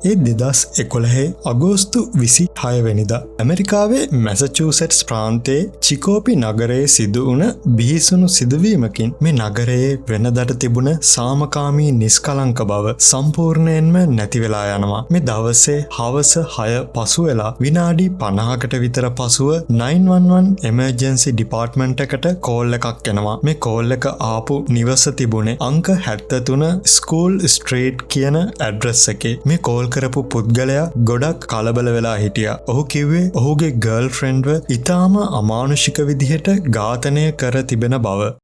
ඒ 2011 අගෝස්තු 26 වෙනිදා ඇමරිකාවේ මැසචූසෙට්ස් ප්‍රාන්තයේ චිකෝපි නගරයේ සිදු වුණ බිහිසුණු සිදුවීමකින් මේ නගරයේ වෙනදට තිබුණ සාමකාමී නිස්කලංක බව සම්පූර්ණයෙන්ම නැති වෙලා යනවා. මේ දවසේ හවස 6 පසු වෙලා විනාඩි 50කට විතර පසුව 911 එමර්ජන්සි ඩිපාර්ට්මන්ට් එකට කෝල් එකක් එනවා. මේ කෝල් එක ආපු නිවස තිබුණේ අංක 73 ස්කූල් ස්ට්‍රීට් කියන ඇඩ්‍රස් එකේ. මේ කෝල් කරපු පුද්ගලයා ගොඩක් කලබල වෙලා හිටියා. ඔහු කිව්වේ ඔහුගේ ගර්ල්ෆ්‍රෙන්ඩ්ව ඉතාම අමානුෂික විදිහට ඝාතනය කර තිබෙන බව.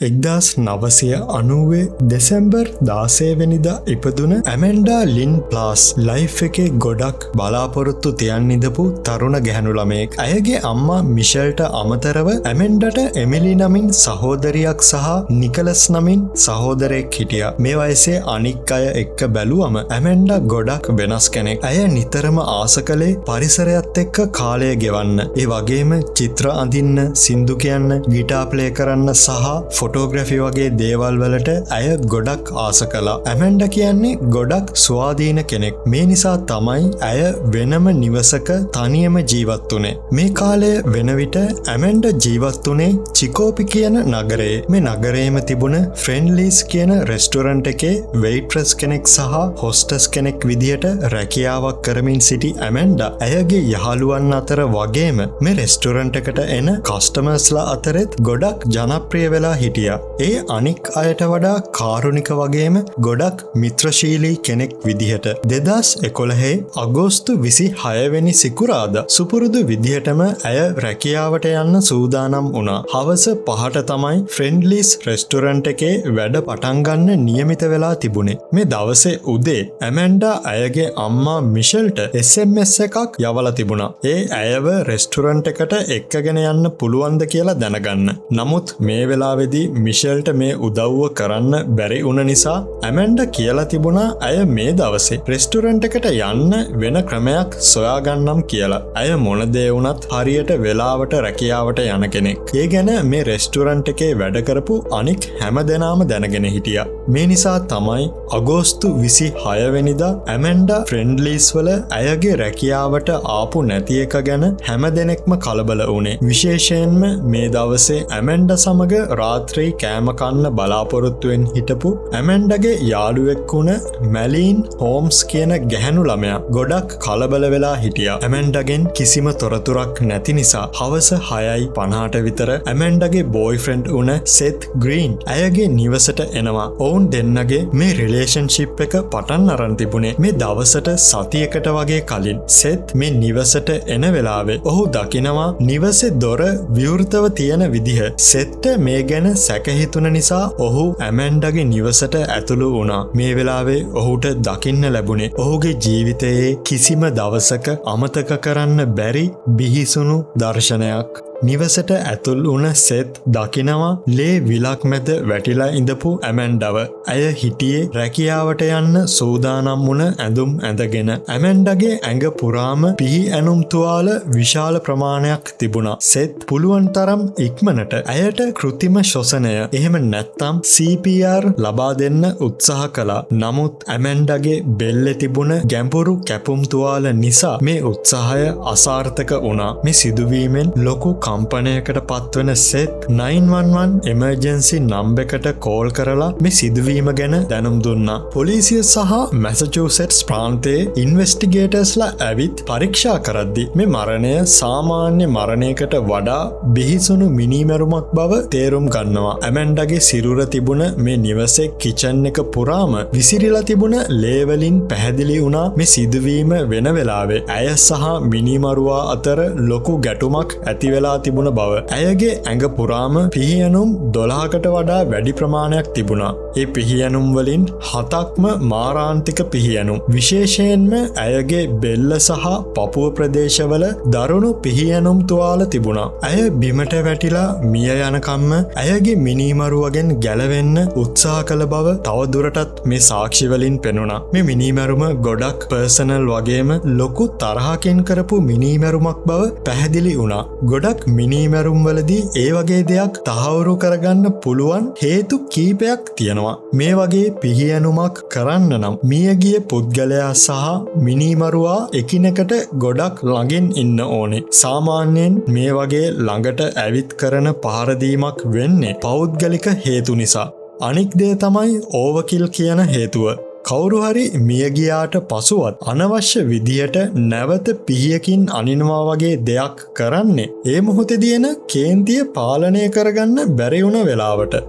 එක්දාස් 990 දෙසැම්බර් 16 වෙනිදා ඉපදුන ඇමෙන්ඩා ලින් ප්ලාස් ලයිෆ් එකේ ගොඩක් බලාපොරොත්තු තියන් ඉඳපු තරුණ ගැහැණු ළමයෙක්. ඇයගේ අම්මා මිෂෙල්ට අමතරව ඇමෙන්ඩට එමිලි නමින් සහෝදරියක් සහ නිකලස් නමින් සහෝදරයෙක් හිටියා. මේ වයසේ අනික් අය එක්ක බැලුවම ඇමෙන්ඩා ගොඩක් වෙනස් කෙනෙක්. ඇය නිතරම ආස කළේ පරිසරයත් එක්ක කාලය ගෙවන්න. ඒ වගේම චිත්‍ර අඳින්න, සින්දු කියන්න, ගිටාර් ප්ලේ කරන්න සහ ෆොටෝග්‍රැෆි වගේ දේවල් වලට ඇය ගොඩක් ආස කළා. ඇමෙන්ඩා කියන්නේ ගොඩක් ස්වාධීන කෙනෙක්. මේ නිසා තමයි ඇය වෙනම නිවසක තනියම ජීවත් වුනේ. මේ කාලය වෙන විට ඇමෙන්ඩා ජීවත් වුනේ චිකෝපි කියන නගරයේ. මේ නගරයේම තිබුණ ෆ්‍රෙන්ඩ්ලිස් කියන රෙස්ටොරන්ට් එකේ වෙයිට්‍රස් කෙනෙක් සහ හොස්ටස් කෙනෙක් විදියට රැකියාවක් කරමින් සිටි ඇමෙන්ඩා ඇයගේ යහළුවන් අතර වගේම මේ රෙස්ටොරන්ට් එකට එන කස්ටමර්ස්ලා අතරෙත් ගොඩක් ජනප්‍රිය වෙලා හිටියා. ඒ අනික් අයට වඩා කාරුණික වගේම ගොඩක් මිත්‍රශීලී කෙනෙක් විදිහට. 2011 අගෝස්තු 26 වෙනි සිකුරාදා සුපුරුදු විදිහටම ඇය රැකියාවට යන්න සූදානම් වුණා. හවස 5ට තමයි ෆ්‍රෙන්ඩ්ලිස් රෙස්ටොරන්ට් එකේ වැඩ පටන් ගන්න නියමිත වෙලා තිබුණේ. මේ දවසේ උදේ ඇමෙන්ඩා ඇයගේ අම්මා මිෂෙල්ට SMS එකක් යවලා තිබුණා. ඒ ඇයව රෙස්ටොරන්ට් එකට එක්කගෙන යන්න පුළුවන්ද කියලා දැනගන්න. නමුත් මේ වෙලාවේදී මිෂෙල්ට මේ උදව්ව කරන්න බැරි වුණ නිසා ඇමෙන්ඩා කියලා තිබුණා ඇය මේ දවසේ රෙස්ටොරන්ට් එකට යන්න වෙන ක්‍රමයක් සොයාගන්නම් කියලා. ඇය මොන දේ වුණත් හරියට වෙලාවට රැකියාවට යන කෙනෙක්. ඒ ගැන මේ රෙස්ටොරන්ට් එකේ වැඩ කරපු අනික් හැමදෙනාම දැනගෙන හිටියා. මේ නිසා තමයි අගෝස්තු 26 වෙනිදා ඇමෙන්ඩා ෆ්‍රෙන්ඩ්ලිස් වල ඇයගේ රැකියාවට ආපු නැති එක ගැන හැමදෙනෙක්ම කලබල වුණේ. විශේෂයෙන්ම මේ දවසේ ඇමෙන්ඩා සමග රාත්‍රී කෑම කන්න බලාපොරොත්තුවෙන් හිටපු ඇමෙන්ඩාගේ යාළුවෙක් වුණ මැලීන් හෝම්ස් කියන ගැහැණු ළමයා ගොඩක් කලබල වෙලා හිටියා. ඇමෙන්ඩාගෙන් කිසිම තොරතුරක් නැති නිසා හවස 6:50ට විතර ඇමෙන්ඩාගේ බෝයිෆ්‍රෙන්ඩ් වුණ සෙත් ග්‍රීන් ඇයගේ නිවසට එනවා. ඔවුන් දෙන්නගේ මේ රිලේෂන්ෂිප් එක පටන් අරන් තිබුණේ මේ දවසට සතියකට වගේ කලින්. සෙත් මේ නිවසට එන වෙලාවේ ඔහු දකිනවා නිවසේ දොර විවෘතව තියෙන විදිහ. සෙත්ට මේ ගැන සැකහිතුන නිසා ඔහු ඇමෙන්ඩාගේ නිවසට ඇතුළු වුණා. මේ වෙලාවේ ඔහුට දකින්න ලැබුණේ ඔහුගේ ජීවිතයේ කිසිම දවසක අමතක කරන්න බැරි බිහිසුණු දර්ශනයක්. නිවසට ඇතුල් වුණ සෙත් දකිනවා ලේ විලක් මැද වැටිලා ඉඳපු ඇමෙන්ඩාව. ඇය හිටියේ රැකියාවට යන්න සූදානම් වුණ ඇඳුම් ඇඳගෙන. ඇමෙන්ඩාගේ ඇඟ පුරාම පිහි ඇනුම් තුවාල විශාල ප්‍රමාණයක් තිබුණා. සෙත් පුළුවන් තරම් ඉක්මනට ඇයට කෘත්‍රිම ශ්වසනය එහෙම නැත්නම් CPR ලබා දෙන්න උත්සාහ කළා. නමුත් ඇමෙන්ඩාගේ බෙල්ලේ තිබුණ ගැඹුරු කැපුම් තුවාල නිසා මේ උත්සාහය අසාර්ථක වුණා. මේ සිදුවීමෙන් ලොකු කම්පනයකට පත්වන සෙත් 911 එමර්ජන්සි නම්බර් එකට කෝල් කරලා මේ සිදුවීම ගැන දැනුම් දුන්නා. පොලිසිය සහ මැසචූසෙට්ස් ප්‍රාන්තයේ ඉන්වෙස්ටිගේටර්ස්ලා ඇවිත් පරීක්ෂා කරද්දී මේ මරණය සාමාන්‍ය මරණයකට වඩා බිහිසුණු මිනිමැරුමක් බව තේරුම් ගන්නවා. ඇමෙන්ඩාගේ සිරුර තිබුණ මේ නිවසේ කිචන් එක පුරාම විසිරිලා තිබුණ ලේ වලින් පැහැදිලි වුණා මේ සිදුවීම වෙන වෙලාවේ ඇය සහ මිනිමරුවා අතර ලොකු ගැටුමක් ඇති වෙලා තිබුණ බව. ඇයගේ ඇඟ පුරාම පිහියනුම් 12කට වඩා වැඩි ප්‍රමාණයක් තිබුණා. ඒ පිහියනුම් වලින් 7ක්ම මාරාන්තික පිහියනුම්. විශේෂයෙන්ම ඇයගේ බෙල්ල සහ පපුව ප්‍රදේශවල දරුණු පිහියනුම් තුවාල තිබුණා. ඇය බිමට වැටිලා මිය යනකම්ම ඇයගේ මිනීමරුවගෙන් ගැලවෙන්න උත්සාහ කළ බව තවදුරටත් මේ සාක්ෂි වලින් පෙනුණා. මේ මිනීමරුම ගොඩක් පර්සනල් වගේම ලොකු තරහකින් කරපු මිනීමරුමක් බව පැහැදිලි වුණා. ගොඩක් මිනීමරුම් වලදී ඒ වගේ දෙයක් තහවුරු කරගන්න පුළුවන් හේතු කීපයක් තියෙනවා. මේ වගේ පිහියනුමක් කරන්න නම් මියගිය පුද්ගලයා සහ මිනීමරුවා එකිනෙකට ගොඩක් ළඟින් ඉන්න ඕනේ. සාමාන්‍යයෙන් මේ වගේ ළඟට ඇවිත් කරන පහරදීමක් වෙන්නේ පෞද්ගලික හේතු නිසා. අනික් දේ තමයි ඕවකිල් කියන හේතුව. කවුරු හරි මියගියාට පසුවත් අනවශ්‍ය විදියට නැවත පිහියකින් අනිනවා වගේ දෙයක් කරන්නේ ඒ මොහොතේදී එන කේන්තිය පාලනය කරගන්න බැරි වුණ වෙලාවට.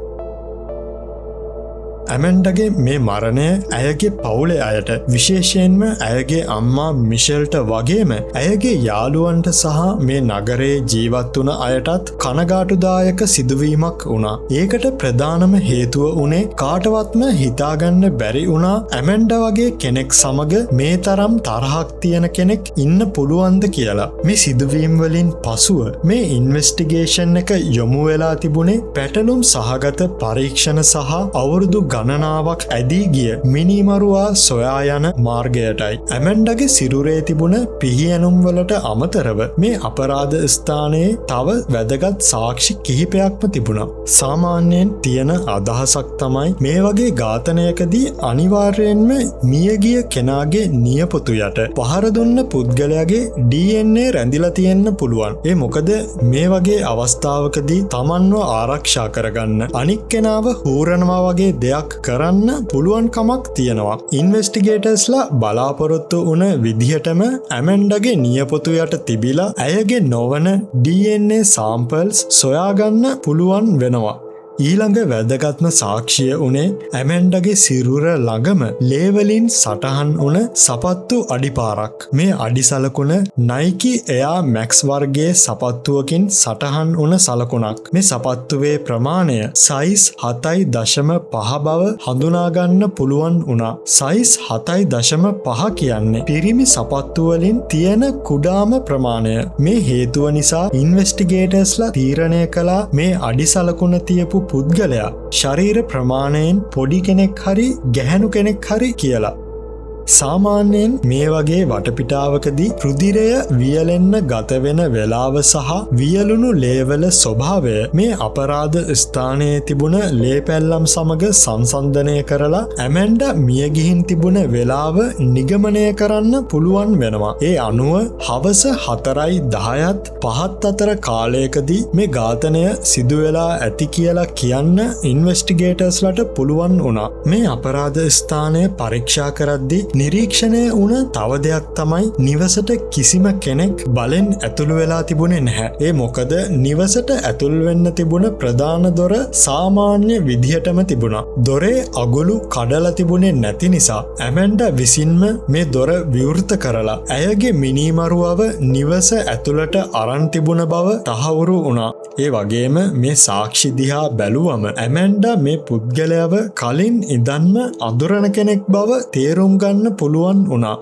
ඇමෙන්ඩගේ මේ මරණය ඇයගේ පවුලේ අයට විශේෂයෙන්ම ඇයගේ අම්මා මිෂෙල්ට වගේම ඇයගේ යාළුවන්ට සහ මේ නගරේ ජීවත් වුණ අයටත් කනගාටුදායක සිදුවීමක් වුණා. ඒකට ප්‍රධානම හේතුව උනේ කාටවත්ම හිතාගන්න බැරි වුණා ඇමෙන්ඩ වගේ කෙනෙක් සමග මේ තරම් තරහක් තියෙන කෙනෙක් ඉන්න පුළුවන්ද කියලා. මේ සිදුවීම් වලින් පසුව මේ ඉන්වෙස්ටිගේෂන් එක යොමු වෙලා තිබුණේ පැටලුම් සහගත පරීක්ෂණ සහ අවුරුදු ගණනාවක් ඇදී ගිය මිනිමරුවා සොයා යන මාර්ගයටයි. ඇමෙන්ඩගේ සිරුරේ තිබුණ පිහියනුම් වලට අමතරව මේ අපරාධ ස්ථානයේ තව වැදගත් සාක්ෂි කිහිපයක්ම තිබුණා. සාමාන්‍යයෙන් තියෙන අදහසක් තමයි මේ වගේ ඝාතනයකදී අනිවාර්යයෙන්ම මියගිය කෙනාගේ නියපොතු යට පහර දුන්න පුද්ගලයාගේ DNA රැඳිලා තියෙන්න පුළුවන්. ඒ මොකද මේ වගේ අවස්ථාවකදී තමන්ව ආරක්ෂා කරගන්න අනික් කෙනාව හූරනවා වගේ දෙයක් කරන්න පුළුවන් කමක් තියෙනවා. ඉන්වෙස්ටිගේටර්ස්ලා බලාපොරොත්තු වුණ විදිහටම ඇමෙන්ඩගේ නියපොතු යට තිබිලා ඇයගේ නොවන DNA සාම්පල්ස් සොයාගන්න පුළුවන් වෙනවා. ඊළඟ වැදගත්ම සාක්ෂිය උනේ ඇමෙන්ඩගේ සිරුර ළඟම ලේවලින් සටහන් වුණ සපත්තු අඩිපාරක්. මේ අඩිසලකුණ නයිකි එයා මැක්ස් වර්ගයේ සපත්තුවකින් සටහන් වුණ සලකුණක්. මේ සපත්තුවේ ප්‍රමාණය සයිස් 7.5 බව හඳුනාගන්න පුළුවන් වුණා. සයිස් 7.5 කියන්නේ පිරිමි සපත්තුවලින් තියෙන කුඩාම ප්‍රමාණය. මේ හේතුව නිසා ඉන්වෙස්ටිගේටර්ස්ලා තීරණය කළා මේ අඩිසලකුණ තියපු පුද්ගලයා ශරීර ප්‍රමාණයෙන් පොඩි කෙනෙක් හරි ගැහැණු කෙනෙක් හරි කියලා. සාමාන්‍යයෙන් මේ වගේ වටපිටාවකදී රුධිරය වියලෙන්න ගත වෙන වෙලාව සහ වියලුණු ලේවල ස්වභාවය මේ අපරාධ ස්ථානයේ තිබුණ ලේ පැල්ලම් සමග සංසන්දනය කරලා ඇමෙන්ඩ මිය ගිහින් තිබුණ වෙලාව නිගමනය කරන්න පුළුවන් වෙනවා. ඒ අනුව හවස 4:10ත් 5ත් අතර කාලයකදී මේ ඝාතනය සිදු වෙලා ඇති කියලා කියන්න ඉන්වෙස්ටිගේටර්ස්ලට පුළුවන් වුණා. මේ අපරාධ ස්ථානය පරීක්ෂා කරද්දී නිරීක්ෂණය වුණ තව දෙයක් තමයි නිවසට කිසිම කෙනෙක් බලෙන් ඇතුළු වෙලා තිබුණේ නැහැ. ඒ මොකද නිවසට ඇතුල් වෙන්න තිබුණ ප්‍රධාන දොර සාමාන්‍ය විදිහටම තිබුණා. දොරේ අගුළු කඩලා තිබුණේ නැති නිසා ඇමෙන්ඩ විසින්ම මේ දොර විවෘත කරලා ඇයගේ මිනිමරුවව නිවස ඇතුළට අරන් තිබුණ බව තහවුරු වුණා. ඒ වගේම මේ සාක්ෂි දිහා බැලුවම ඇමෙන්ඩ මේ පුද්ගලයාව කලින් ඉඳන්ම අඳුරන කෙනෙක් බව තේරුම් ගන්න පුළුවන් වුණා.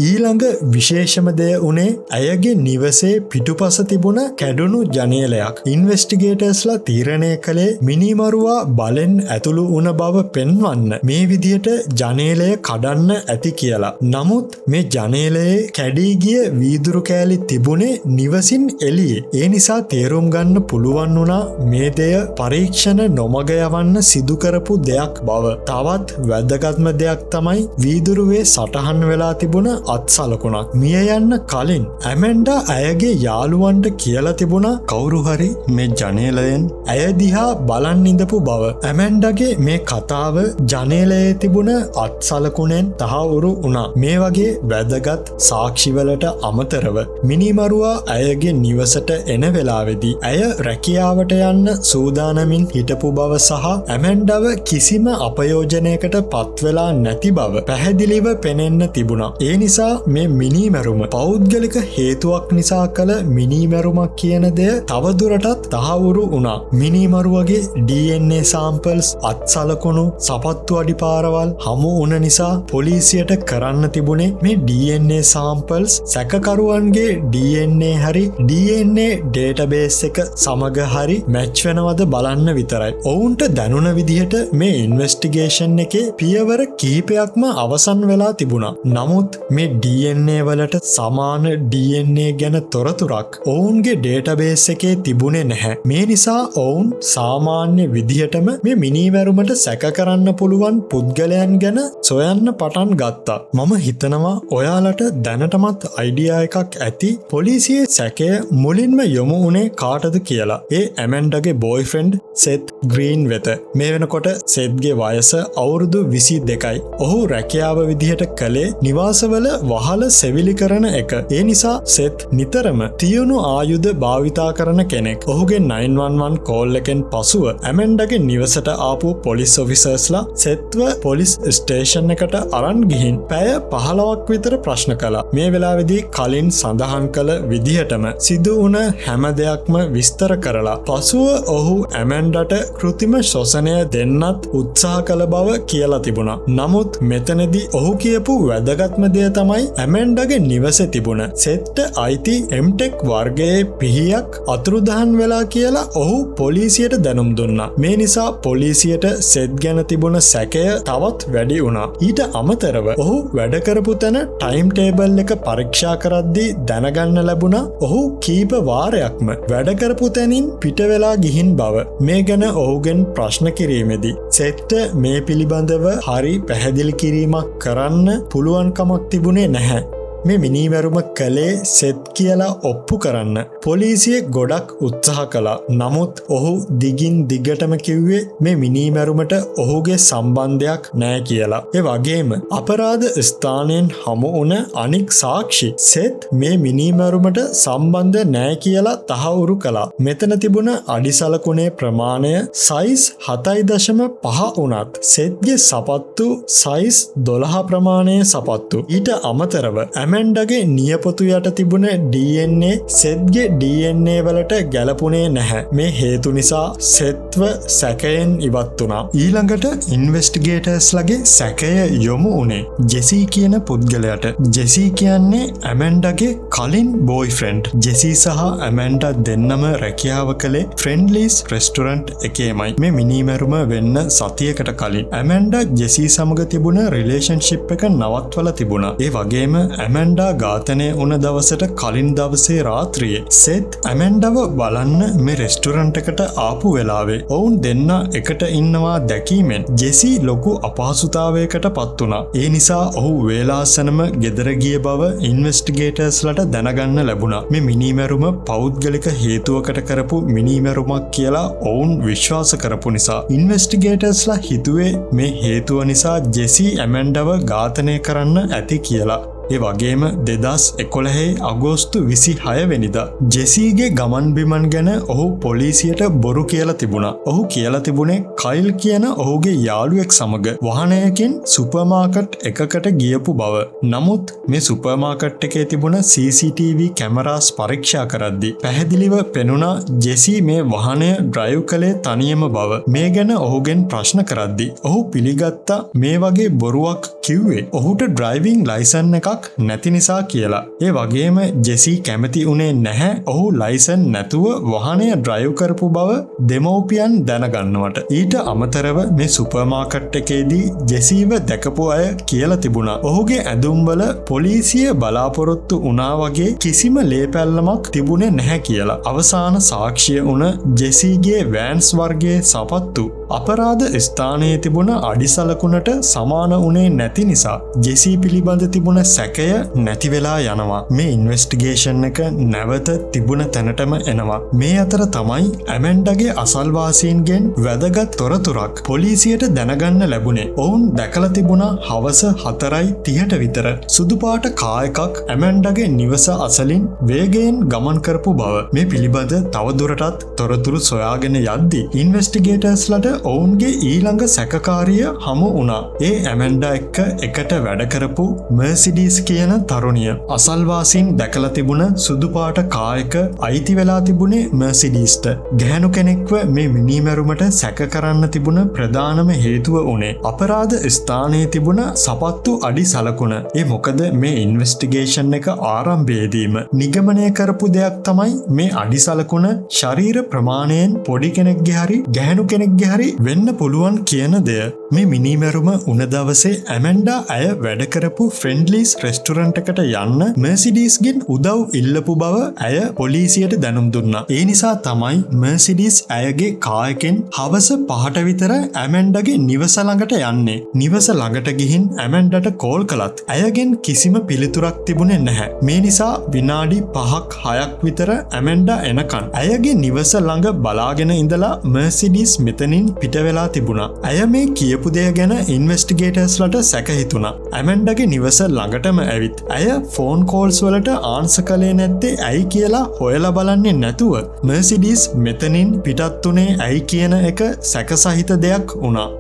ඊළඟ විශේෂම දෙය උනේ ඇයගේ නිවසේ පිටුපස තිබුණ කැඩුණු ජනේලයක්. ඉන්වෙස්ටිගේටර්ස්ලා තීරණය කළේ මිනිමරුවා බලෙන් ඇතුළු වුණ බව පෙන්වන්න මේ විදියට ජනේලය කඩන්න ඇති කියලා. නමුත් මේ ජනේලයේ කැඩී ගිය වීදුරු කෑලි තිබුණේ නිවසින් එළියේ. ඒ නිසා තේරුම් ගන්න පුළුවන් වුණා මේ දෙය පරීක්ෂණ නොමග යවන්න සිදු කරපු දෙයක් බව. තවත් වැදගත්ම දෙයක් තමයි වීදුරුවේ සටහන් වෙලා තිබුණ අත්සලකුණක්. මිය යන්න කලින් ඇමෙන්ඩා ඇයගේ යාළුවන්ට කියලා තිබුණා කවුරු හරි මේ ජනේලයෙන් ඇය දිහා බලන් ඉඳපු බව. ඇමෙන්ඩගේ මේ කතාව ජනේලයේ තිබුණ අත්සලකුණෙන් තහවුරු වුණා. මේ වගේ වැදගත් සාක්ෂිවලට අමතරව මිනිමරුවා ඇයගේ නිවසට එන වෙලාවේදී ඇය රැකියාවට යන්න සූදානමින් හිටපු බව සහ ඇමෙන්ඩව කිසිම අපයෝජනයකට පත්වෙලා නැති බව පැහැදිලිව පෙනෙන්න තිබුණා. ඒ නිසා නිසා මේ මිනීමැරුම පෞද්ගලික හේතුවක් නිසා කළ මිනීමැරුමක් කියන දෙය තවදුරටත් තහවුරු වුණා. මිනීමරුවගේ DNA සාම්පල්ස් අත්සලකුණු සපත්තු අඩිපාරවල් හමු වුණ නිසා පොලිසියට කරන්න තිබුණේ මේ DNA සාම්පල්ස් සැකකරුවන්ගේ DNA හරි DNA ඩේටාබේස් එක සමග හරි මැච් වෙනවද බලන්න විතරයි. ඔවුන්ට දැනුණ විදිහට මේ ඉන්වෙස්ටිගේෂන් එකේ පියවර කිහිපයක්ම අවසන් වෙලා තිබුණා. නමුත් මේ DNA වලට සමාන DNA ගැන තොරතුරක් ඔවුන්ගේ ඩේටාබේස් එකේ තිබුණේ නැහැ. මේ නිසා ඔවුන් සාමාන්‍ය විදිහටම මේ මිනීමැරුමට සැක කරන්න පුළුවන් පුද්ගලයන් ගැන සොයන්න පටන් ගත්තා. මම හිතනවා ඔයාලට දැනටමත් අයිඩියා එකක් ඇති පොලිසියේ සැකය මුලින්ම යොමු වුණේ කාටද කියලා. ඒ ඇමෙන්ඩාගේ බොයිෆ්‍රෙන්ඩ් සෙත් ග්‍රීන් වෙත. මේ වෙනකොට සෙත්ගේ වයස අවුරුදු 22යි. ඔහු රැකියාව විදිහට කළේ නිවාසවල වහල සෙවිලි කරන එක. ඒ නිසා සෙත් නිතරම තියුණු ආයුධ භාවිතා කරන කෙනෙක්. ඔහුගේ 911 කෝල් එකෙන් පසුව ඇමෙන්ඩාගේ නිවසට ආපු පොලිස් ඔෆිසර්ස්ලා සෙත්ව පොලිස් ස්ටේෂන් එකට අරන් ගිහින් පැය 15ක් විතර ප්‍රශ්න කළා. මේ වෙලාවේදී කලින් සඳහන් කළ විදිහටම සිදු වුණ හැම දෙයක්ම විස්තර කරලා පසුව ඔහු ඇමෙන්ඩාට කෘත්‍රිම ශ්වසනය දෙන්නත් උත්සාහ කළ බව කියලා තිබුණා. නමුත් මෙතනදී ඔහු කියපු වැදගත්ම දේ තමයි ඇමෙන්ඩාගේ නිවසේ තිබුණ සෙත්ට අයිති M-Tech වර්ගයේ පිහියක් අතුරුදහන් වෙලා කියලා ඔහු පොලිසියට දැනුම් දුන්නා. මේ නිසා පොලිසියට සෙත් ගැන තිබුණ සැකය තවත් වැඩි වුණා. ඊට අමතරව ඔහු වැඩ කරපු තැන ටයිම් ටේබල් එක පරීක්ෂා කරද්දී දැනගන්න ලැබුණා ඔහු කීප වාරයක්ම වැඩ කරපු තැනින් පිට වෙලා ගිහින් බව. මේ ගැන ඔහුගෙන් ප්‍රශ්න කිරීමේදී සෙත්ට මේ පිළිබඳව හරි පැහැදිලි කිරීමක් කරන්න පුළුවන්කමක් තිබුණේ නැහැ. මේ මිනීමැරුම කළේ සෙත් කියලා ඔප්පු කරන්න පොලිසිය ගොඩක් උත්සාහ කළා. නමුත් ඔහු දිගින් දිගටම කිව්වේ මේ මිනීමැරුමට ඔහුගේ සම්බන්ධයක් නැහැ කියලා. ඒ වගේම අපරාධ ස්ථානයෙන් හමු වුණ අනික් සාක්ෂි සෙත් මේ මිනීමැරුමට සම්බන්ධ නැහැ කියලා තහවුරු කළා. මෙතන තිබුණ අඩිසලකුණේ ප්‍රමාණය සයිස් 7.5 වුණත් සෙත්ගේ සපත්තු සයිස් 12 ප්‍රමාණයේ සපත්තු. ඊට අමතරව ඇමෙන්ඩාගේ නියපොතු යට තිබුණ DNA සෙත්ගේ DNA වලට ගැලපුණේ නැහැ. මේ හේතු නිසා සෙත්ව සැකයෙන් ඉවත් වුණා. ඊළඟට ඉන්වෙස්ටිගේටර්ස්ලගේ සැකය යොමු වුණේ ජෙසි කියන පුද්ගලයාට. ජෙසි කියන්නේ ඇමෙන්ඩාගේ කලින් බොයිෆ්‍රෙන්ඩ්. ජෙසි සහ ඇමෙන්ඩා දෙන්නම රැකියාව කළේ ෆ්‍රෙන්ඩ්ලිස් රෙස්ටොරන්ට් එකේමයි. මේ මිනීමැරුම වෙන්න සතියකට කලින් ඇමෙන්ඩා ජෙසි සමග තිබුණ රිලේෂන්ෂිප් එක නවත්වලා තිබුණා. ඒ වගේම ඇමෙන්ඩා ඝාතනය වුණ දවසට කලින් දවසේ රාත්‍රියේ සෙත් ඇමෙන්ඩාව බලන්න මේ රෙස්ටොරන්ට් එකට ආපු වෙලාවේ ඔවුන් දෙන්න එකට ඉන්නවා දැකීමෙන් ජෙසි ලොකු අපහසුතාවයකට පත් වුණා. ඒ නිසා ඔහු වේලාසනම ගෙදර ගිය බව ඉන්වෙස්ටිගේටර්ස්ලට දැනගන්න ලැබුණා. මේ මිනීමැරුම පෞද්ගලික හේතුවකට කරපු මිනීමැරුමක් කියලා ඔවුන් විශ්වාස කරපු නිසා ඉන්වෙස්ටිගේටර්ස්ලා හිතුවේ මේ හේතුව නිසා ජෙසි ඇමෙන්ඩාව ඝාතනය කරන්න ඇති කියලා. ඒ වගේම 2011 අගෝස්තු 26 වෙනිදා ජෙසිගේ ගමන් බිමන් ගැන ඔහු පොලිසියට බොරු කියලා තිබුණා. ඔහු කියලා තිබුණේ කයිල් කියන ඔහුගේ යාළුවෙක් සමග වාහනයකින් සුපර්මාකට් එකකට ගියපු බව. නමුත් මේ සුපර්මාකට් එකේ තිබුණ CCTV කැමරාස් පරීක්ෂා කරද්දී පැහැදිලිව පෙනුණා ජෙසි මේ වාහනය ඩ්‍රයිව් කළේ තනියම බව. මේ ගැන ඔහුගෙන් ප්‍රශ්න කරද්දී ඔහු පිළිගත්තා මේ වගේ බොරුවක් කිව්වේ ඔහුට ඩ්‍රයිවිං ලයිසන් එකක් නැති නිසා කියලා. ඒ වගේම ජෙසි කැමති උනේ නැහැ ඔහු ලයිසන් නැතුව වාහනය ඩ්‍රයිව් කරපු බව දෙමව්පියන් දැනගන්නවට. ඊට අමතරව මේ සුපර්මාකට් එකේදී ජෙසිව දැකපු අය කියලා තිබුණා ඔහුගේ ඇඳුම්වල පොලිසිය බලාපොරොත්තු වුණා වගේ කිසිම ලේපැල්ලමක් තිබුණේ නැහැ කියලා. අවසාන සාක්ෂිය වුණ ජෙසිගේ වෑන්ස් වර්ගයේ සපත්තු අපරාධ ස්ථානයේ තිබුණ අඩිසලකුණට සමාන වුණේ නැති නිසා ජෙසි පිළිබඳ තිබුණ සැකය නැති වෙලා යනවා. මේ ඉන්වෙස්ටිගේෂන් එක නැවත තිබුණ තැනටම එනවා. මේ අතර තමයි ඇමෙන්ඩාගේ අසල්වාසීන්ගෙන් වැදගත් තොරතුරක් පොලිසියට දැනගන්න ලැබුණේ. ඔවුන් දැකලා තිබුණා හවස 4:30ට විතර සුදු පාට කා එකක් ඇමෙන්ඩාගේ නිවස අසලින් වේගයෙන් ගමන් කරපු බව. මේ පිළිබඳ තවදුරටත් තොරතුරු සොයාගෙන යද්දී ඉන්වෙස්ටිගේටර්ස්ලට ඔවුන්ගේ ඊළඟ සැකකාරිය හමු වුණා. ඒ ඇමෙන්ඩා එක්ක එකට වැඩ කරපු මර්සිඩීස් කියන තරුණිය. අසල්වාසීන් දැකලා තිබුණ සුදු පාට කායක අයිති වෙලා තිබුණේ මර්සිඩීස්ට. ගැහැණු කෙනෙක්ව මේ මිනීමැරුමට සැක කරන්න තිබුණ ප්‍රධානම හේතුව උනේ අපරාධ ස්ථානයේ තිබුණ සපත්තු අඩි සලකුණ. ඒ මොකද මේ ඉන්වෙස්ටිගේෂන් එක ආරම්භයේදීම නිගමනය කරපු දෙයක් තමයි මේ අඩි සලකුණ ශරීර ප්‍රමාණයෙන් පොඩි කෙනෙක්ගේ හරි ගැහැණු කෙනෙක්ගේ හරි වෙන්න පුළුවන් කියන දෙය. මේ මිනීමැරුම උන දවසේ ඇමෙන්ඩා ඇය වැඩ කරපු ෆ්‍රෙන්ඩ්ලිස් රෙස්ටුරන්ට් එකට යන්න මර්සිඩීස්ගෙන් උදව් ඉල්ලපු බව ඇය පොලිසියට දැනුම් දුන්නා. ඒ නිසා තමයි මර්සිඩීස් ඇයගේ කායකෙන් හවස 5ට විතර ඇමෙන්ඩාගේ නිවස ළඟට යන්නේ. නිවස ළඟට ගිහින් ඇමෙන්ඩාට කෝල් කළත් ඇයගෙන් කිසිම පිළිතුරක් තිබුණේ නැහැ. මේ නිසා විනාඩි 5ක් 6ක් විතර ඇමෙන්ඩා එනකන් ඇයගේ නිවස ළඟ බලාගෙන ඉඳලා මර්සිඩීස් මෙතනින් පිට වෙලා තිබුණා. ඇය මේ කියපු දේ ගැන ඉන්වෙස්ටිගේටර්ස්ලට සැක හිතුණා. ඇමෙන්ඩාගේ නිවස ළඟටම ඇවිත් ඇය ෆෝන් කෝල්ස් වලට ආන්සර් කළේ නැත්තේ ඇයි කියලා හොයලා බලන්නේ නැතුව මර්සිඩීස් මෙතනින් පිටත් උනේ ඇයි කියන එක සැකසහිත දෙයක් වුණා.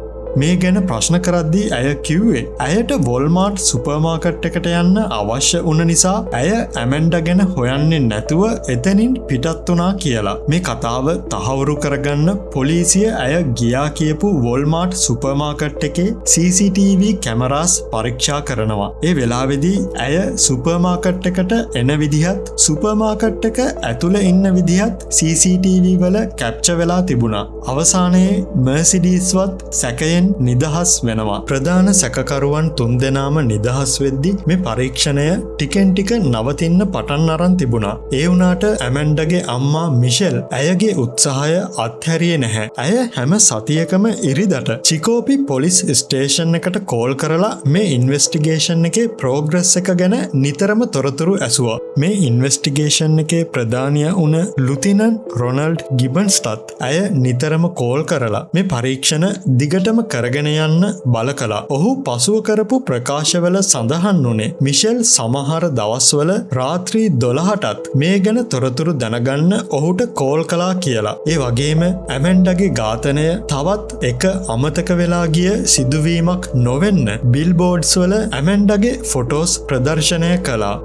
මේ ගැන ප්‍රශ්න කරද්දී ඇය කිව්වේ ඇයට වොල්මාර්ට් සුපර්මාකට් එකට යන්න අවශ්‍ය වුණ නිසා ඇය ඇමෙන්ඩා ගැන හොයන්නේ නැතුව එතනින් පිටත් වුණා කියලා. මේ කතාව තහවුරු කරගන්න පොලිසිය ඇය ගියා කියපු වොල්මාර්ට් සුපර්මාකට් එකේ CCTV කැමරාස් පරීක්ෂා කරනවා. ඒ වෙලාවේදී ඇය සුපර්මාකට් එකට එන විදිහත් සුපර්මාකට් එක ඇතුළේ ඉන්න විදිහත් CCTV වල කැප්චර් වෙලා තිබුණා. අවසානයේ මර්සිඩීස්වත් සැකයෙන් නිදහස් වෙනවා. ප්‍රධාන සැකකරුවන් 3 දෙනාම නිදහස් වෙද්දී මේ පරීක්ෂණය ටිකෙන් ටික නවතින්න පටන් අරන් තිබුණා. ඒ වුණාට ඇමෙන්ඩාගේ අම්මා මිෂෙල් ඇයගේ උත්සාහය අත්හැරියේ නැහැ. ඇය හැම සතියකම ඉරිදට චිකෝපි පොලිස් ස්ටේෂන් එකට කෝල් කරලා මේ ඉන්වෙස්ටිගේෂන් එකේ ප්‍රෝග්‍රස් එක ගැන නිතරම තොරතුරු ඇසුවා. මේ ඉන්වෙස්ටිගේෂන් එකේ ප්‍රධානියා වුණ ලුතිනන්ට් රොනල්ඩ් ගිබන්ස්ටත් ඇය නිතරම කෝල් කරලා මේ පරීක්ෂණ දිගටම කරගෙන යන්න බල කළා. ඔහු පසුව කරපු ප්‍රකාශවල සඳහන් වුණේ මිෂෙල් සමහර දවස්වල රාත්‍රී 12ටත් මේ ගැන තොරතුරු දැනගන්න ඔහුට කෝල් කළා කියලා. ඒ වගේම ඇමෙන්ඩාගේ ඝාතනය තවත් එක අමතක වෙලා ගිය සිදුවීමක් නොවෙන්න බිල්බෝඩ්ස් වල ඇමෙන්ඩාගේ ෆොටෝස් ප්‍රදර්ශනය කළා.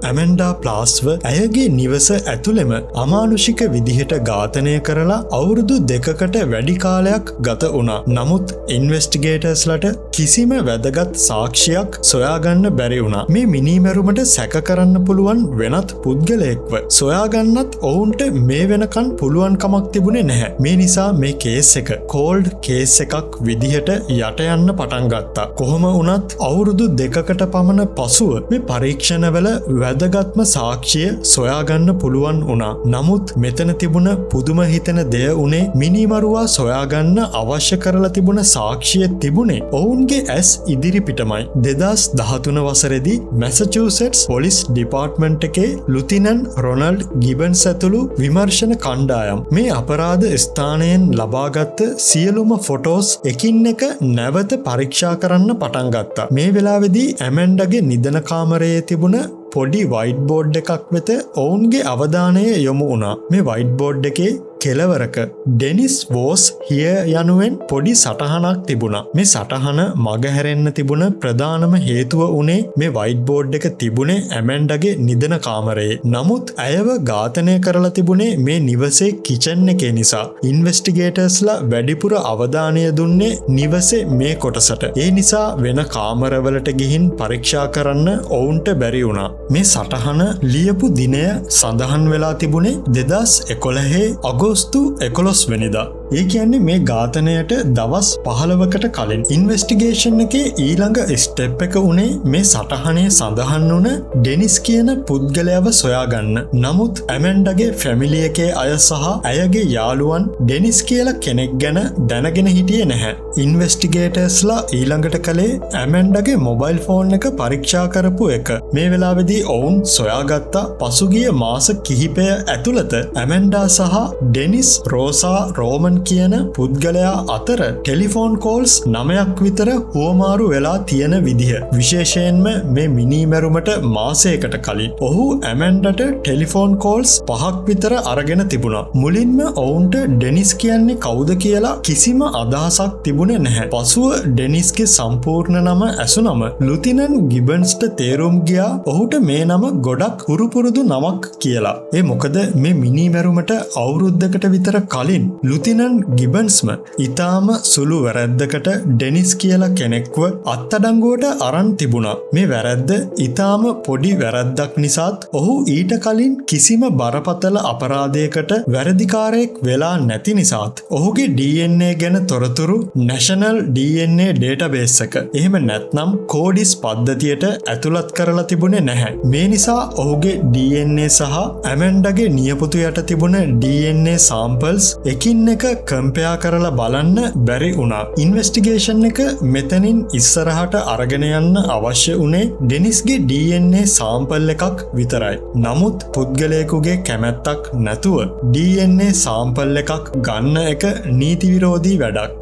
ඇමෙන්ඩා ප්ලාස්ව ඇයගේ නිවස ඇතුළෙම අමානුෂික විදිහට ඝාතනය කරලා අවුරුදු 2කට වැඩි කාලයක් ගත වුණා. නමුත් ඉන්වෙස්ටිගේටර්ස්ලට කිසිම වැදගත් සාක්ෂියක් සොයාගන්න බැරි වුණා. මේ මිනීමැරුමට සැක කරන්න පුළුවන් වෙනත් පුද්ගලයෙක්ව සොයාගන්නත් ඔවුන්ට මේ වෙනකන් පුළුවන් කමක් තිබුණේ නැහැ. මේ නිසා මේ කේස් එක කෝල්ඩ් කේස් එකක් විදිහට යට යන්න පටන් ගත්තා. කොහොම වුණත් අවුරුදු 2කට පමණ පසුව මේ පරීක්ෂණවල වැදගත්ම සාක්ෂිය සොයාගන්න පුළුවන් වුණා. නමුත් මෙතන තිබුණ පුදුම හිතෙන දෙය උනේ මිනිමරුවා සොයාගන්න අවශ්‍ය කරලා තිබුණ සාක්ෂිය තිබුණේ ඔවුන්ගේ ඇස් ඉදිරි පිටමයි. 2013 වසරේදී මැසචුසෙට්ස් පොලිස් ඩිපාර්ට්මන්ට් එකේ ලුතිනන්ට් රොනල්ඩ් ගිබන්ස් ඇතුළු විමර්ශන කණ්ඩායම් මේ අපරාධ ස්ථානයෙන් ලබාගත් සියලුම ෆොටෝස් එකින් එක නැවත පරීක්ෂා කරන්න පටන් ගත්තා. මේ වෙලාවේදී ඇමෙන්ඩාගේ නිදන කාමරයේ තිබුණ පොඩි වයිට් බෝඩ් එකක් වෙත ඔවුන්ගේ අවධානය යොමු වුණා. මේ වයිට් බෝඩ් එකේ කෙලවරක ඩෙනිස් වෝස් හිය යනුවෙන් පොඩි සටහනක් තිබුණා. මේ සටහන මගහැරෙන්න තිබුණ ප්‍රධානම හේතුව උනේ මේ වයිට් බෝඩ් එක තිබුණේ ඇමෙන්ඩාගේ නිදන කාමරයේ. නමුත් ඇයව ඝාතනය කරලා තිබුණේ මේ නිවසේ කිචන් එකේ නිසා. ඉන්වෙස්ටිගේටර්ස්ලා වැඩිපුර අවධානය දුන්නේ නිවසේ මේ කොටසට. ඒ නිසා වෙන කාමරවලට ගිහින් පරීක්ෂා කරන්න ඔවුන්ට බැරි වුණා. මේ සටහන ලියපු දිනය සඳහන් වෙලා තිබුණේ 2011 අගෝස්තු 11 වෙනිදා. ඒ කියන්නේ මේ ඝාතනයට දවස් 15කට කලින්. ඉන්වෙස්ටිගේෂන් එකේ ඊළඟ ස්ටෙප් එක උනේ මේ සටහනේ සඳහන් වුණ ඩෙනිස් කියන පුද්ගලයාව සොයාගන්න. නමුත් ඇමෙන්ඩාගේ ෆැමිලි එකේ අය සහ ඇයගේ යාළුවන් ඩෙනිස් කියලා කෙනෙක් ගැන දැනගෙන හිටියේ නැහැ. ඉන්වෙස්ටිගේටර්ස්ලා ඊළඟට කළේ ඇමෙන්ඩාගේ මොබයිල් ෆෝන් එක පරීක්ෂා කරපු එක. මේ වෙලාවේදී ඔවුන් සොයාගත්ත පසුගිය මාස කිහිපය ඇතුළත ඇමෙන්ඩා සහ ඩෙනිස් රෝසා රෝමන් ඇලන් කියන පුද්ගලයා අතර ටෙලිෆෝන් කෝල්ස් 9ක් විතර හුවමාරු වෙලා තියෙන විදිහ. විශේෂයෙන්ම මේ මිනීමැරුමට මාසයකට කලින් ඔහු ඇමන්ඩට ටෙලිෆෝන් කෝල්ස් 5ක් විතර අරගෙන තිබුණා. මුලින්ම ඔවුන්ට ඩෙනිස් කියන්නේ කවුද කියලා කිසිම අදහසක් තිබුණේ නැහැ. පසුව ඩෙනිස්ගේ සම්පූර්ණ නම ඇසුනම ලුතිනන් ගිබන්ස්ට තේරුම් ගියා ඔහුට මේ නම ගොඩක් හුරුපුරුදු නමක් කියලා. ඒ මොකද මේ මිනීමැරුමට අවුරුද්දකට විතර කලින් ලුතිනන් ගිබන්ස්ම ඊටාම සුළු වැරැද්දකට ඩෙනිස් කියලා කෙනෙක්ව අත්අඩංගුවට අරන් තිබුණා. මේ වැරැද්ද ඊටාම පොඩි වැරැද්දක් නිසාත් ඔහු ඊට කලින් කිසිම බරපතල අපරාධයකට වැරදිකාරයෙක් වෙලා නැති නිසාත් ඔහුගේ DNA ගැන තොරතුරු නැෂනල් DNA ඩේටාබේස් එක එහෙම නැත්නම් කෝඩිස් පද්ධතියට ඇතුළත් කරලා තිබුණේ නැහැ. මේ නිසා ඔහුගේ DNA සහ ඇමන්ඩගේ නියපොතු යට තිබුණ DNA සාම්පල්ස් එකින් එක කම්පෙයාර් කරලා බලන්න බැරි වුණා. ඉන්වෙස්ටිගේෂන් එක මෙතනින් ඉස්සරහට අරගෙන යන්න අවශ්‍ය වුණේ ඩෙනිස්ගේ DNA සාම්පල් එකක් විතරයි. නමුත් පුද්ගලයෙකුගේ කැමැත්තක් නැතුව DNA සාම්පල් එකක් ගන්න එක නීති විරෝධී වැඩක්.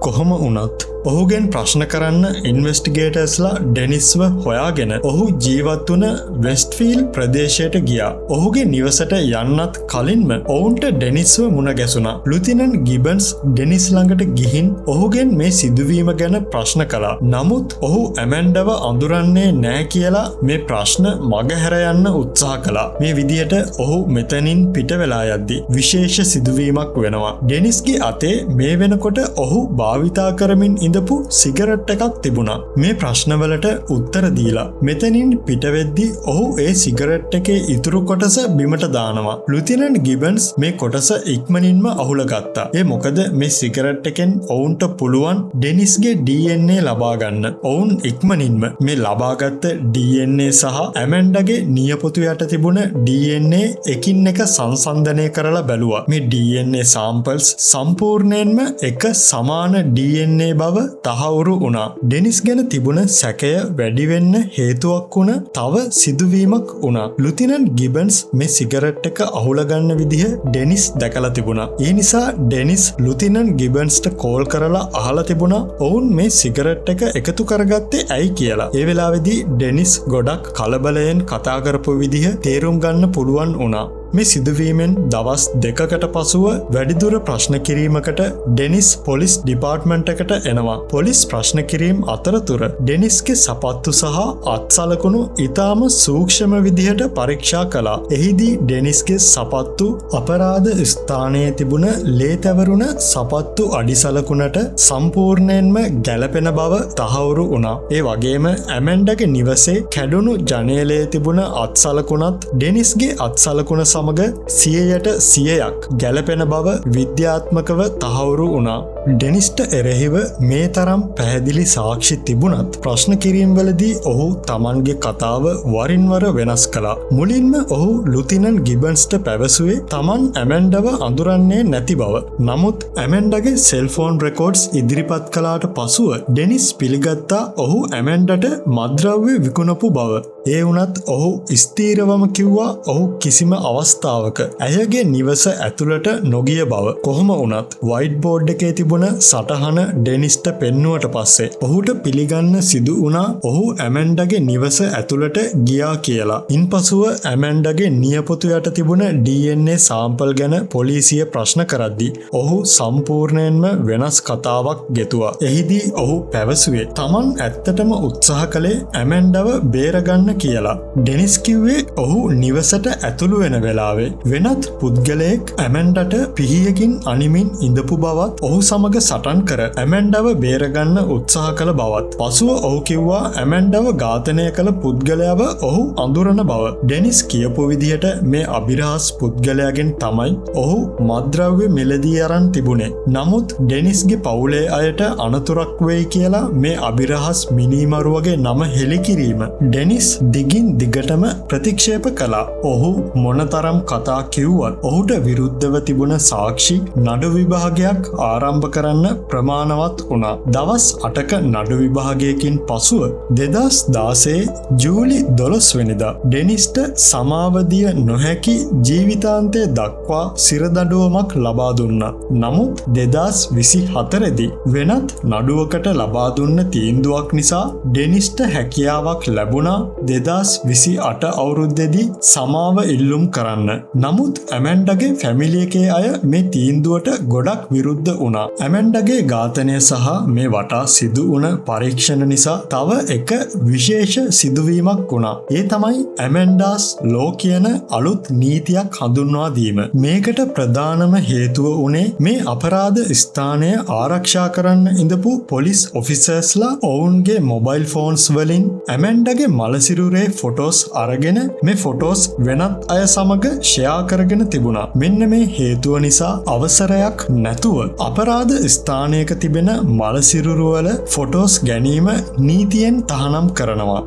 කොහොම වුණත් ඔහුගෙන් ප්‍රශ්න කරන්න ඉන්වෙස්ටිගේටර්ස්ලා ඩෙනිස්ව හොයාගෙන ඔහු ජීවත් වුණ වෙස්ට්ෆීල්ඩ් ප්‍රදේශයට ගියා. ඔහුගේ නිවසට යන්නත් කලින්ම ඔවුන්ට ඩෙනිස්ව මුණ ගැසුණා. ලුතිනන් ගිබන්ස් ඩෙනිස් ළඟට ගිහින් ඔහුගෙන් මේ සිදුවීම ගැන ප්‍රශ්න කළා. නමුත් ඔහු ඇමන්ඩව අඳුරන්නේ නෑ කියලා මේ ප්‍රශ්න මගහැර යන්න උත්සාහ කළා. මේ විදිහට ඔහු මෙතනින් පිට වෙලා යද්දී විශේෂ සිදුවීමක් වෙනවා. ඩෙනිස්ගේ අතේ මේ වෙනකොට ඔහු භාවිතා කරමින් ඉඳපු සිගරට් එකක් තිබුණා. මේ ප්‍රශ්නවලට උත්තර දීලා මෙතනින් පිට වෙද්දී ඔහු ඒ සිගරට් එකේ ඉතුරු කොටස බිමට දානවා. ලුතිනන්ට් ගිබන්ස් මේ කොටස ඉක්මනින්ම අහුලගත්තා. ඒ මොකද මේ සිගරට් එකෙන් ඔවුන්ට පුළුවන් ඩෙනිස්ගේ DNA ලබා ගන්න. ඔවුන් ඉක්මනින්ම මේ ලබාගත් DNA සහ ඇමන්ඩගේ නියපොතු යට තිබුණ DNA එකින් එක සංසන්දනය කරලා බැලුවා. මේ DNA සාම්පල්ස් සම්පූර්ණයෙන්ම එක සමාන DNA බව තහවුරු වුණා. ඩෙනිස් ගැන තිබුණ සැකය වැඩි වෙන්න හේතුවක් වුණ තව සිදුවීමක් වුණා. ලුතිනන්ට් ගිබන්ස් මේ සිගරට් එක අහුල ගන්න විදිහ ඩෙනිස් දැකලා තිබුණා. ඒ නිසා ඩෙනිස් ලුතිනන්ට් ගිබන්ස්ට කෝල් කරලා අහලා තිබුණා ඔවුන් මේ සිගරට් එක එකතු කරගත්තේ ඇයි කියලා. ඒ වෙලාවේදී ඩෙනිස් ගොඩක් කලබලයෙන් කතා කරපු විදිහ තේරුම් ගන්න පුළුවන් වුණා. මේ සිදුවීමෙන් දවස් 2කට පසුව වැඩිදුර ප්‍රශ්න කිරීමකට ඩෙනිස් පොලිස් ඩිපාර්ට්මන්ට් එකට එනවා. පොලිස් ප්‍රශ්න කිරීම අතරතුර ඩෙනිස්ගේ සපත්තු සහ අත්සලකුණු ඉතාම සූක්ෂම විදිහට පරීක්ෂා කළා. එහිදී ඩෙනිස්ගේ සපත්තු අපරාධ ස්ථානයේ තිබුණ ලේ තැවරුණ සපත්තු අඩිසලකුණට සම්පූර්ණයෙන්ම ගැලපෙන බව තහවුරු වුණා. ඒ වගේම ඇමන්ඩගේ නිවසේ කැඩුණු ජනේලයේ තිබුණ අත්සලකුණත් ඩෙනිස්ගේ අත්සලකුණ සමග 100% ගැලපෙන බව විද්‍යාත්මකව තහවුරු වුණා. ඩෙනිස්ට එරෙහිව මේ තරම් පැහැදිලි සාක්ෂි තිබුණත් ප්‍රශ්න කිරීම්වලදී ඔහු තමන්ගේ කතාව වරින් වර වෙනස් කළා. මුලින්ම ඔහු ලුතිනන්ට් ගිබන්ස්ට පැවසුවේ තමන් ඇමන්ඩව අඳුරන්නේ නැති බව. නමුත් ඇමන්ඩගේ සෙල්ෆෝන් රෙකෝඩ්ස් ඉදිරිපත් කළාට පසුව ඩෙනිස් පිළිගත්තා ඔහු ඇමන්ඩට මත්ද්‍රව්‍ය විකුණපු බව. ඒ වුණත් ඔහු ස්ථීරවම කිව්වා ඔහු කිසිම අවස්ථාවක ඇයගේ නිවස ඇතුළට නොගිය බව. කොහොම වුණත් වයිට් බෝඩ් එකේ තිබුණ සටහන ඩෙනිස්ට පෙන්නුවට පස්සේ ඔහුට පිළිගන්න සිදු වුණා ඔහු ඇමන්ඩගේ නිවස ඇතුළට ගියා කියලා. ඉන්පසුව ඇමන්ඩගේ නියපොතු යට තිබුණ DNA සාම්පල් ගැන පොලිසිය ප්‍රශ්න කරද්දී ඔහු සම්පූර්ණයෙන්ම වෙනස් කතාවක් ගෙතුවා. එහිදී ඔහු පැවසුවේ තමන් ඇත්තටම උත්සාහ කළේ ඇමන්ඩව බේරගන්න කියලා. ඩෙනිස් කිව්වේ ඔහු නිවසට ඇතුළු වෙන වෙලාවේ වෙනත් පුද්ගලයෙක් ඇමන්ඩට පිහියකින් අනිමින් ඉඳපු බවත් ඔහු සමග සටන් කර ඇමන්ඩව බේරගන්න උත්සාහ කළ බවත්. පසුව ඔහු කිව්වා ඇමන්ඩව ඝාතනය කළ පුද්ගලයාව ඔහු අඳුරන බව. ඩෙනිස් කියපු විදිහට මේ අභිරහස් පුද්ගලයාගෙන් තමයි ඔහු මත්ද්‍රව්‍ය මිලදී අරන් තිබුණේ. නමුත් ඩෙනිස්ගේ පවුලේ අයට අනතුරක් වෙයි කියලා මේ අභිරහස් මිනීමරුවගේ නම හෙළි කිරීම ඩෙනිස් දිගින් දිගටම ප්‍රතික්ෂේප කළා. ඔහු මොනතරම් කතා කිව්වත් ඔහුට විරුද්ධව තිබුණ සාක්ෂි නඩු විභාගයක් ආරම්භ කරන්න ප්‍රමාණවත් වුණා. දවස් 8ක නඩු විභාගයකින් පසුව 2016 ජූලි 12 වෙනිදා ඩෙනිස්ට සමාවදිය නොහැකි ජීවිතාන්තය දක්වා සිරදඬුවමක් ලබා දුන්නා. නමුත් 2024දී වෙනත් නඩුවකට ලබා දුන්න තීන්දුවක් නිසා ඩෙනිස්ට හැකියාවක් ලැබුණා 2028 අවුරුද්දේදී සමාව ඉල්ලුම් කරන්න. නමුත් ඇමන්ඩගේ ෆැමිලි එකේ අය මේ තීන්දුවට ගොඩක් විරුද්ධ වුණා. ඇමන්ඩගේ ඝාතනය සහ මේ වටා සිදු වුණ පරීක්ෂණ නිසා තව එක විශේෂ සිදුවීමක් වුණා. ඒ තමයි ඇමන්ඩාස් ලෝ කියන අලුත් නීතියක් හඳුන්වා දීම. මේකට ප්‍රධානම හේතුව වුණේ මේ අපරාධ ස්ථානය ආරක්ෂා කරන්න ඉඳපු පොලිස් ඔෆිසර්ස්ලා ඔවුන්ගේ මොබයිල් ෆෝන්ස් වලින් ඇමන්ඩගේ මලසිරුරේ ෆොටෝස් අරගෙන මේ ෆොටෝස් වෙනත් අය සමග ෂෙයා කරගෙන තිබුණා. මෙන්න මේ හේතුව නිසා අවසරයක් නැතුව අපරාධ ස්ථානයක තිබෙන මලසිරුරුවල ෆොටෝස් ගැනීම නීතියෙන් තහනම් කරනවා.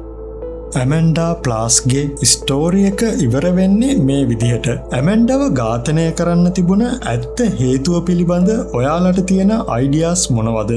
ඇමන්ඩා ප්ලාස්ගේ ස්ටෝරි එක ඉවර වෙන්නේ මේ විදිහට. ඇමන්ඩව ඝාතනය කරන්න තිබුණ ඇත්ත හේතුව පිළිබඳ ඔයාලට තියෙන අයිඩියාස් මොනවද?